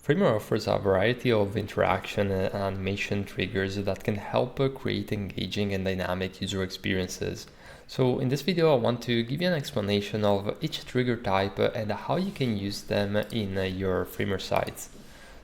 Framer offers a variety of interaction and animation triggers that can help create engaging and dynamic user experiences. So in this video, I want to give you an explanation of each trigger type and how you can use them in your Framer sites.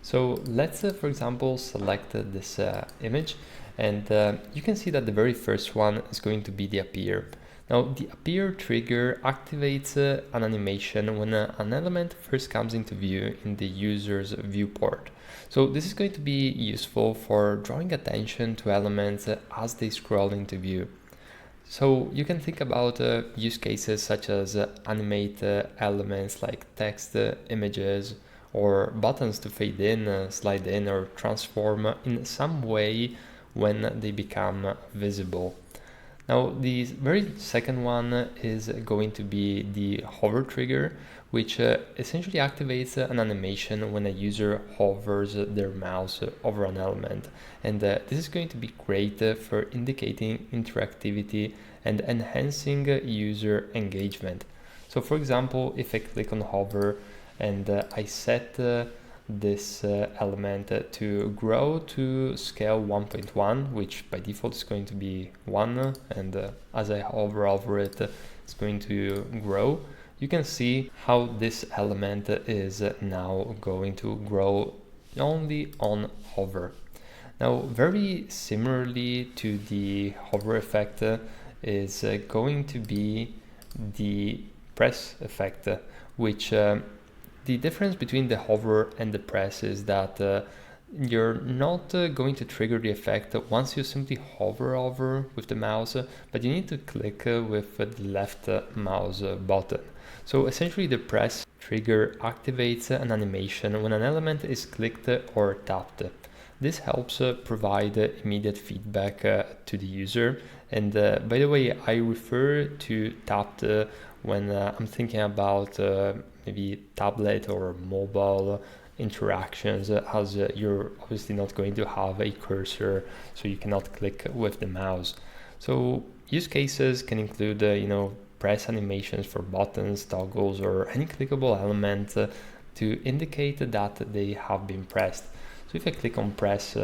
So let's, for example, select this image, and you can see that the very first one is going to be the appear. Now, the appear trigger activates an animation when an element first comes into view in the user's viewport. So this is going to be useful for drawing attention to elements as they scroll into view. So you can think about use cases such as animate elements like text, images, or buttons to fade in, slide in, or transform in some way when they become visible. Now, the very second one is going to be the hover trigger, which essentially activates an animation when a user hovers their mouse over an element. And this is going to be great for indicating interactivity and enhancing user engagement. So for example, if I click on hover and I set this element to grow to scale 1.1, which by default is going to be 1, and as I hover over it, it's going to grow. You can see how this element is now going to grow only on hover. Now, very similarly to the hover effect is going to be the press effect, which the difference between the hover and the press is that you're not going to trigger the effect once you simply hover over with the mouse, but you need to click with the left mouse button. So essentially the press trigger activates an animation when an element is clicked or tapped. This helps provide immediate feedback to the user. And by the way, I refer to tapped when I'm thinking about maybe tablet or mobile interactions, as you're obviously not going to have a cursor, so you cannot click with the mouse. So use cases can include, press animations for buttons, toggles, or any clickable element to indicate that they have been pressed. So if I click on press,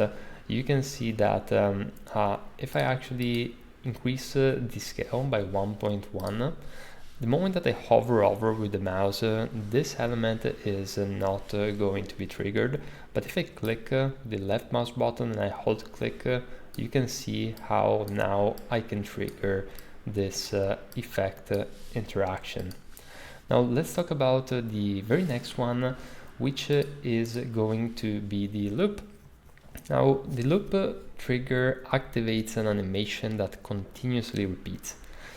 you can see that if I actually increase the scale by 1.1, the moment that I hover over with the mouse, this element is not going to be triggered. But if I click the left mouse button and I hold click, you can see how now I can trigger this effect interaction. Now let's talk about the very next one, which is going to be the loop. Now the loop trigger activates an animation that continuously repeats.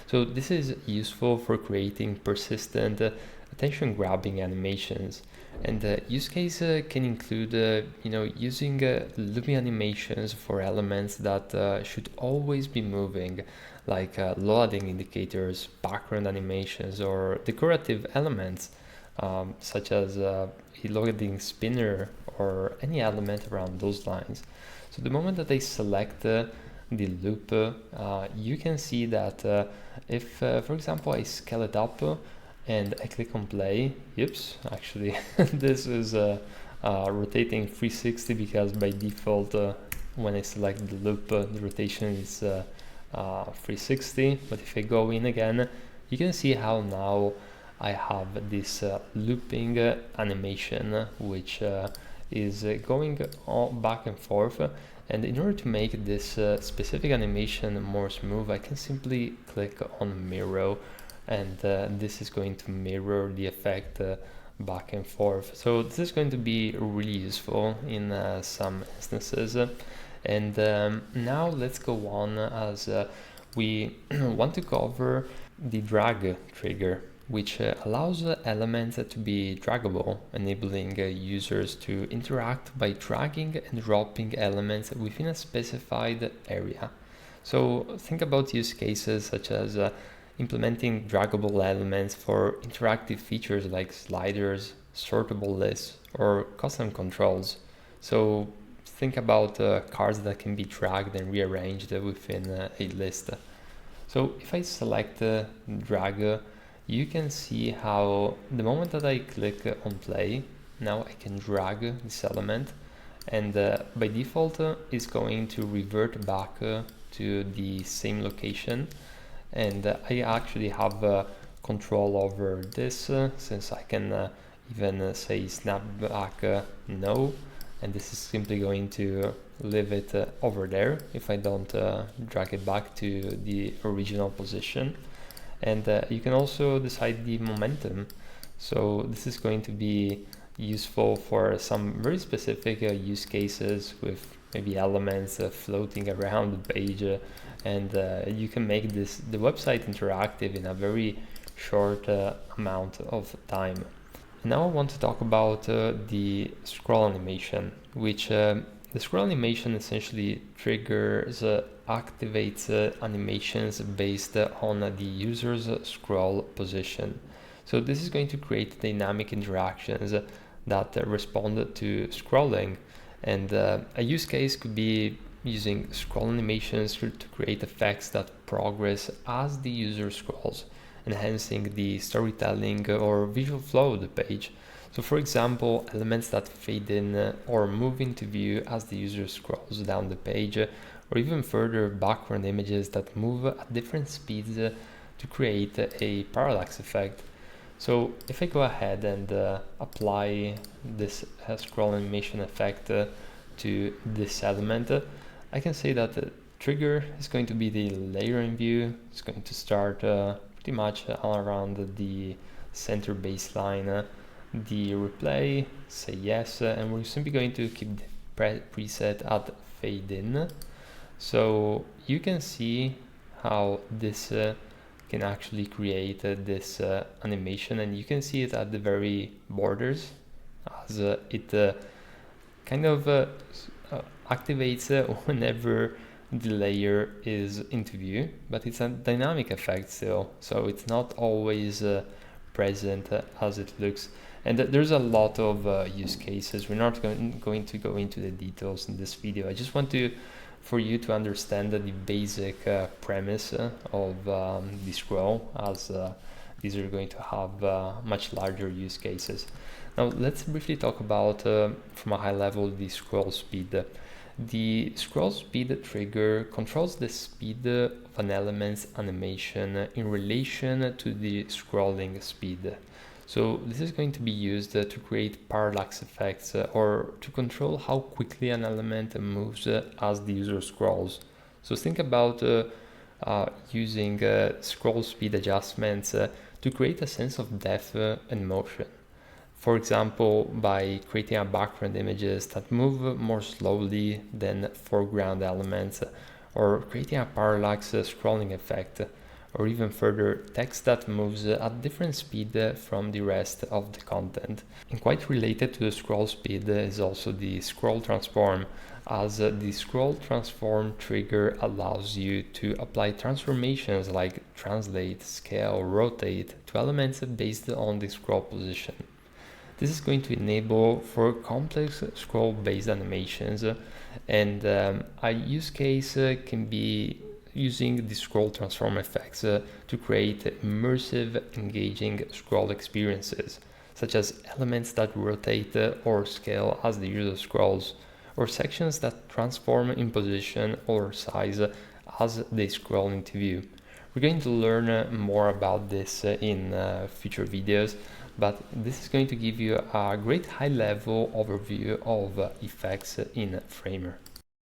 So this is useful for creating persistent attention-grabbing animations. And use case can include, using looping animations for elements that should always be moving, like loading indicators, background animations, or decorative elements, such as a loading spinner or any element around those lines. So the moment that I select the loop, you can see that if, for example, I scale it up and I click on play, actually this is rotating 360 because by default when I select the loop, the rotation is 360. But if I go in again, you can see how now I have this looping animation, which is going back and forth. And in order to make this specific animation more smooth, I can simply click on mirror, and this is going to mirror the effect back and forth. So this is going to be really useful in some instances. And now let's go on, as we want to cover the drag trigger, which allows elements to be draggable, enabling users to interact by dragging and dropping elements within a specified area. So think about use cases such as implementing draggable elements for interactive features like sliders, sortable lists, or custom controls. So think about cards that can be dragged and rearranged within a list. So if I select drag, you can see how the moment that I click on play, now I can drag this element, and by default it's going to revert back to the same location, and I actually have control over this since I can even say snap back no, and this is simply going to leave it over there if I don't drag it back to the original position. And you can also decide the momentum, so this is going to be useful for some very specific use cases with maybe elements floating around the page, and you can make the website interactive in a very short amount of time. Now I want to talk about the scroll animation, which the scroll animation essentially triggers, activates animations based on the user's scroll position. So this is going to create dynamic interactions that respond to scrolling, and a use case could be using scroll animations to create effects that progress as the user scrolls, enhancing the storytelling or visual flow of the page. So for example, elements that fade in or move into view as the user scrolls down the page, or even further background images that move at different speeds to create a parallax effect. So if I go ahead and apply this scroll animation effect to this element, I can say that the trigger is going to be the layering view. It's going to start pretty much around the center baseline. The replay, say yes, and we're simply going to keep the preset at fade in. So you can see how this can actually create this animation, and you can see it at the very borders as it kind of activates whenever the layer is into view, but it's a dynamic effect still, so it's not always present as it looks. And there's a lot of use cases. We're not going to go into the details in this video. I just want for you to understand the basic premise of the scroll, as these are going to have much larger use cases. Now let's briefly talk about, from a high level, the scroll speed. The scroll speed trigger controls the speed of an element's animation in relation to the scrolling speed. So this is going to be used to create parallax effects or to control how quickly an element moves as the user scrolls. So think about using scroll speed adjustments to create a sense of depth and motion. For example, by creating a background images that move more slowly than foreground elements, or creating a parallax scrolling effect, or even further, text that moves at different speed from the rest of the content. And quite related to the scroll speed is also the scroll transform, as the scroll transform trigger allows you to apply transformations like translate, scale, rotate to elements based on the scroll position. This is going to enable for complex scroll-based animations, and a use case can be using the scroll transform effects to create immersive, engaging scroll experiences, such as elements that rotate or scale as the user scrolls, or sections that transform in position or size as they scroll into view. We're going to learn more about this in future videos, but this is going to give you a great high-level overview of effects in Framer.